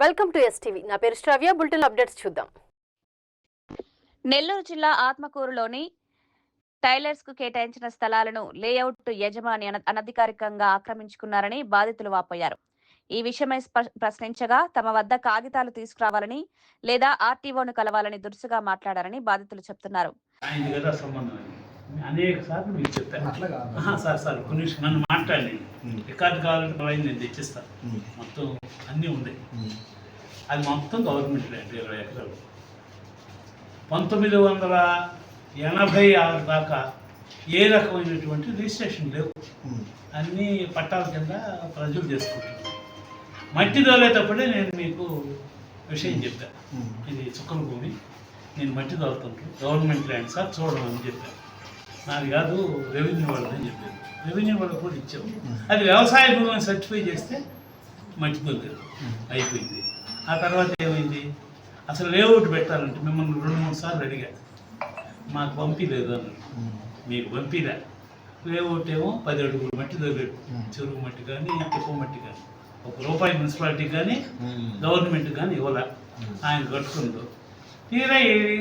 Welcome to STV. నా పేరు శ్రావ్య. Bulletin updates చూద్దాం. నెల్లూరు జిల్లా ఆత్మకూరులోని టైలర్స్ కు కేటాయించిన స్థలాలను లేఅవుట్ యజమాని అనధికారికంగా ఆక్రమించుకున్నారని బాధితులు వాపోయారు. ఈ విషయమై ప్రశ్నించగా తమ వద్ద కాగితాలు తీసుకురావాలని లేదా ఆర్టీఓను కలవాలని దురుసుగా మాట్లాడారని బాధితులు చెప్తున్నారు. అనేక సార్లు మీకు చెప్పాను సార్ కొన్ని నన్ను మాట్లాడి రికార్డు కావాలంటే నేను తెచ్చిస్తాను. మొత్తం అన్నీ ఉన్నాయి. అది మొత్తం గవర్నమెంట్ ల్యాండ్ 20 ఎకరాలు. 1986 దాకా ఏ రకమైనటువంటి రిజిస్ట్రేషన్ లేవు. అన్నీ పట్టాల కింద ప్రజలు చేసుకుంటున్నారు. మట్టి దోలేటప్పుడే నేను మీకు విషయం చెప్పాను. ఇది చుక్కల భూమి, నేను మట్టి దోలుతుంటాను, గవర్నమెంట్ ల్యాండ్ సార్ చూడమని చెప్పాను. నాది కాదు, రెవెన్యూ వాళ్ళని చెప్పారు. రెవెన్యూ వాళ్ళకి కూడా ఇచ్చాము. అది వ్యవసాయ భూమిని సర్టిఫై చేస్తే మట్టి దొరకదు, అయిపోయింది. ఆ తర్వాత ఏమైంది, అసలు లేఅవుట్ పెట్టాలంటే మిమ్మల్ని 2-3 సార్లు అడిగాను, మాకు పంపిలేదు అన్నారు. మీకు పంపిరా లేఅవుట్ ఏమో 10 అడుగులు మట్టి దొరకదు, చెరువు మట్టి కానీ తిప్ప మట్టి కానీ ₹1 మున్సిపాలిటీకి కానీ గవర్నమెంట్ కానీ ఇవ్వాల. ఆయన కట్టుకుంటూ తీరా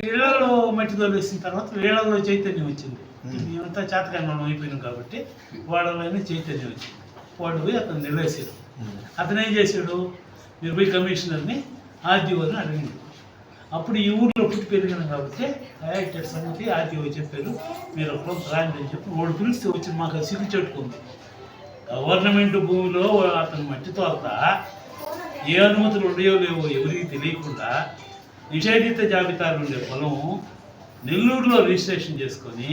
ఇళ్లలో మట్టి దొరికేసిన తర్వాత వీళ్ళలో చైతన్యం వచ్చింది. మేమంతా చేతకాలం అయిపోయినాం కాబట్టి వాళ్ళలోనే చైతన్యం వచ్చింది. వాడు పోయి అతను నిలవేసాడు. అతను ఏం చేశాడు, మీరు పోయి కమిషనర్ని ఆర్టీఓని అడిగింది. అప్పుడు ఈ ఊళ్ళో పుట్టి పెరిగినాం కాబట్టి ఇట్ట సంగతి ఆర్టీఓ చెప్పారు, మీరు ఒకరోజు రాండి అని చెప్పి వాడు పిలిస్తే వచ్చి మాకు సిగ్గు చెట్టుకుంది. గవర్నమెంట్ భూమిలో అతను మట్టితో అంతా ఏ అనుమతులు ఉన్నాయో లేవో ఎవరికి తెలియకుండా నిషేధిత జాబితాలు ఉండే పొలం నెల్లూరులో రిజిస్ట్రేషన్ చేసుకొని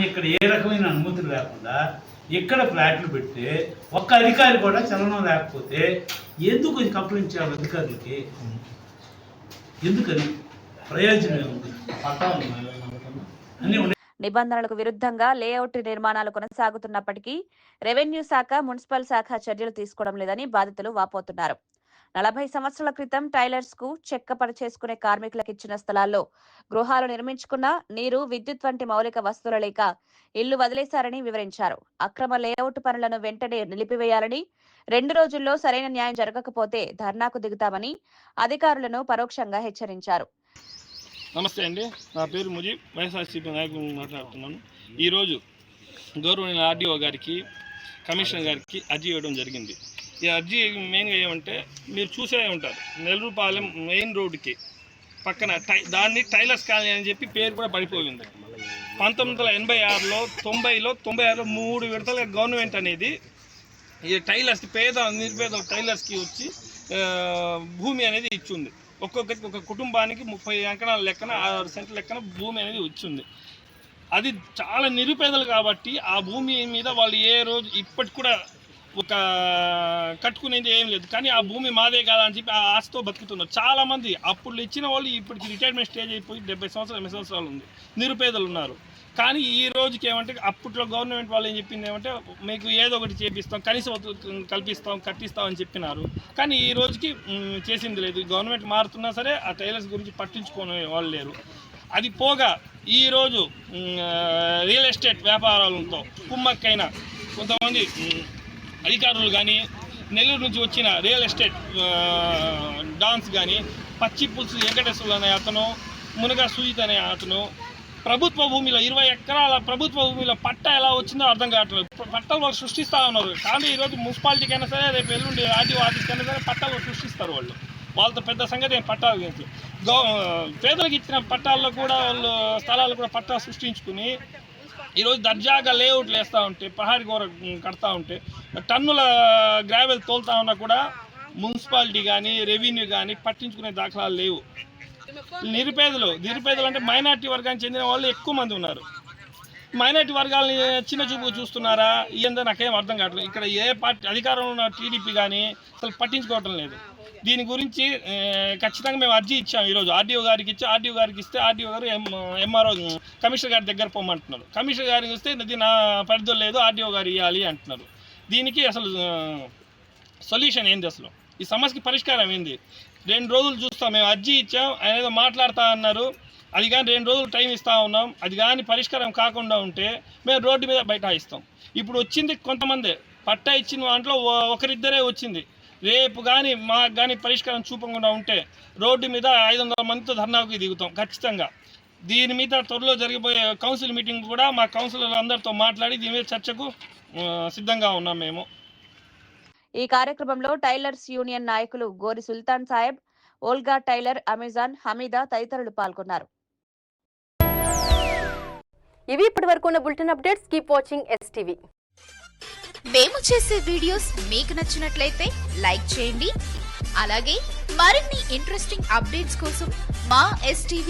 ఇక్కడ ఏ రకమైన అనుమతులు లేకుండా ఇక్కడ ఫ్లాట్లు పెడితే ఒక్క అధికారి కూడా చలనం లేకపోతే ఎందుకు కంప్లైంట్ చేయాలి అధికారులకి? ఎందుకని ప్రయోజనం ఏముంది? అన్నీ నిబంధనలకు విరుద్ధంగా లేఅవుట్ నిర్మాణాలు కొనసాగుతున్నప్పటికీ రెవెన్యూ శాఖ, మున్సిపల్ శాఖ చర్యలు తీసుకోవడం లేదని బాధితులు వాపోతున్నారు. 40 సంవత్సరాల క్రితం టైలర్స్ కు చెక్క పని చేసుకునే కార్మికులకు ఇచ్చిన స్థలాల్లో గృహాలు నిర్మించుకున్న నీరు, విద్యుత్ వంటి మౌలిక వస్తువులు లేక ఇల్లు వదిలేశారని వివరించారు. అక్రమ లేఅవుట్ పనులను వెంటనే నిలిపివేయాలని, 2 రోజుల్లో సరైన న్యాయం జరగకపోతే ధర్నాకు దిగుతామని అధికారులను పరోక్షంగా హెచ్చరించారు. నమస్తే అండి, నా పేరు ముజీబ్, వైఎస్ఆర్సీపీ నాయకులు మాట్లాడుతున్నాను. ఈరోజు గౌరవనీయ ఆర్డీఓ గారికి, కమిషనర్ గారికి అర్జీ ఇవ్వడం జరిగింది. ఈ అర్జీ మెయిన్గా ఏమంటే, మీరు చూసే ఉంటారు, నెల్లూరుపాలెం మెయిన్ రోడ్డుకి పక్కన దాన్ని టైలర్స్ కాలనీ అని చెప్పి పేరు కూడా పడిపోయింది. 1986లో 90లో 96లో 3 విడతలుగా గవర్నమెంట్ అనేది ఈ టైలర్స్కి, నిరుపేద టైలర్స్కి వచ్చి భూమి అనేది ఇచ్చింది. ఒక్కొక్కరికి ఒక కుటుంబానికి 30 ఎకరాల లెక్కన 6 సెంట్ల లెక్కన భూమి అనేది వచ్చింది. అది చాలా నిరుపేదలు కాబట్టి ఆ భూమి మీద వాళ్ళు ఏ రోజు ఇప్పటికి కూడా ఒక కట్టుకునేది ఏం లేదు. కానీ ఆ భూమి మాదే కాదా అని చెప్పి ఆ ఆశతో బతుకుతున్నారు చాలామంది. అప్పుడు ఇచ్చిన వాళ్ళు ఇప్పటికి రిటైర్మెంట్ స్టేజ్ అయిపోయి 70 సంవత్సరాలు 80 సంవత్సరాలు ఉంది, నిరుపేదలు ఉన్నారు. కానీ ఈ రోజుకి ఏమంటే, అప్పట్లో గవర్నమెంట్ వాళ్ళు ఏం చెప్పింది ఏమంటే, మీకు ఏదో ఒకటి చేపిస్తాం, కనీసం కల్పిస్తాం, కట్టిస్తాం అని చెప్పినారు. కానీ ఈ రోజుకి చేసింది లేదు. గవర్నమెంట్ మారుతున్నా సరే ఆ టైలర్స్ గురించి పట్టించుకునే వాళ్ళు లేరు. అది పోగా ఈరోజు రియల్ ఎస్టేట్ వ్యాపారాలతో కుమ్మక్కైన కొంతమంది అధికారులు కానీ, నెల్లూరు నుంచి వచ్చిన రియల్ ఎస్టేట్ డాన్స్ కానీ, పచ్చి పులుసు వెంకటేశ్వర్లు అనే అతను, మునగా సుజిత్ అనే అతను ప్రభుత్వ భూమిలో 20 ఎకరాల ప్రభుత్వ భూమిలో పట్టా ఎలా వచ్చిందో అర్థం కావట్లేదు. పట్టాలు వాళ్ళు సృష్టిస్తూ ఉన్నారు. కానీ ఈరోజు మున్సిపాలిటీకి అయినా సరే, రేపు ఎల్లుండి ఆర్టీఓ ఆఫీస్కి అయినా సరే పట్టాలు సృష్టిస్తారు. వాళ్ళతో పెద్ద సంగతి పట్టాలు గురించి. పేదలకు ఇచ్చిన పట్టాల్లో కూడా వాళ్ళు స్థలాలు కూడా పట్టా సృష్టించుకుని ఈరోజు దర్జాగా లేఅవుట్లు వేస్తూ ఉంటే, ప్రహారీ గోడ కడతా ఉంటే, టన్నుల గ్రావెల్ తోలుతా ఉన్నా కూడా మున్సిపాలిటీ కానీ రెవెన్యూ కానీ పట్టించుకునే దాఖలాలు లేవు. నిరుపేదలు అంటే మైనార్టీ వర్గానికి చెందిన వాళ్ళు ఎక్కువ మంది ఉన్నారు. మైనార్టీ వర్గాలని చిన్న చూపు చూస్తున్నారా ఏందో నాకేం అర్థం కావట్లేదు. ఇక్కడ ఏ పార్టీ అధికారంలో ఉన్న టీడీపీ కానీ అసలు పట్టించుకోవటం లేదు. దీని గురించి ఖచ్చితంగా మేము అర్జీ ఇచ్చాము. ఈరోజు ఆర్డీఓ గారికి ఇస్తే ఆర్డీఓ గారు ఎంఆర్ఓ కమిషనర్ గారి దగ్గర పోమంటున్నారు. కమిషనర్ గారికి వస్తే ఇది నా పరిధిలో లేదు, ఆర్డీఓ గారు ఇవ్వాలి అంటున్నారు. దీనికి అసలు సొల్యూషన్ ఏంది? అసలు ఈ సమస్యకి పరిష్కారం ఏంది? 2 రోజులు చూస్తాం, మేము అర్జీ ఇచ్చాం, ఆయన ఏదో మాట్లాడుతూ అన్నారు. అది కానీ 2 రోజులు టైం ఇస్తూ ఉన్నాం. అది కానీ పరిష్కారం కాకుండా ఉంటే మేము రోడ్డు మీద బైఠాయిస్తాం. ఇప్పుడు వచ్చింది కొంతమంది, పట్టా ఇచ్చిన దాంట్లో ఒకరిద్దరే వచ్చింది. రేపు కానీ మాకు కానీ పరిష్కారం చూపకుండా ఉంటే రోడ్డు మీద 500 మందితో ధర్నాకు దిగుతాం ఖచ్చితంగా. దీని మీద త్వరలో జరిగిపోయే కౌన్సిల్ మీటింగ్ కూడా మా కౌన్సిలర్ అందరితో మాట్లాడి దీని మీద చర్చకు సిద్ధంగా ఉన్నాం మేము. ఈ కార్యక్రమంలో టైలర్స్ యూనియన్ నాయకులు గోరి సుల్తాన్ సాహెబ్, ఓల్గా టైలర్, అమెజాన్, హమీదా తదితరులు పాల్గొన్నారు. ఇవి ఇప్పటి వరకు ఉన్న bulletin updates. Keep watching STV. మేము చేసే వీడియోస్ మీకు నచ్చినట్లయితే లైక్ చేయండి. అలాగే మరిన్ని ఇంట్రెస్టింగ్ అప్డేట్స్ కోసం మా STV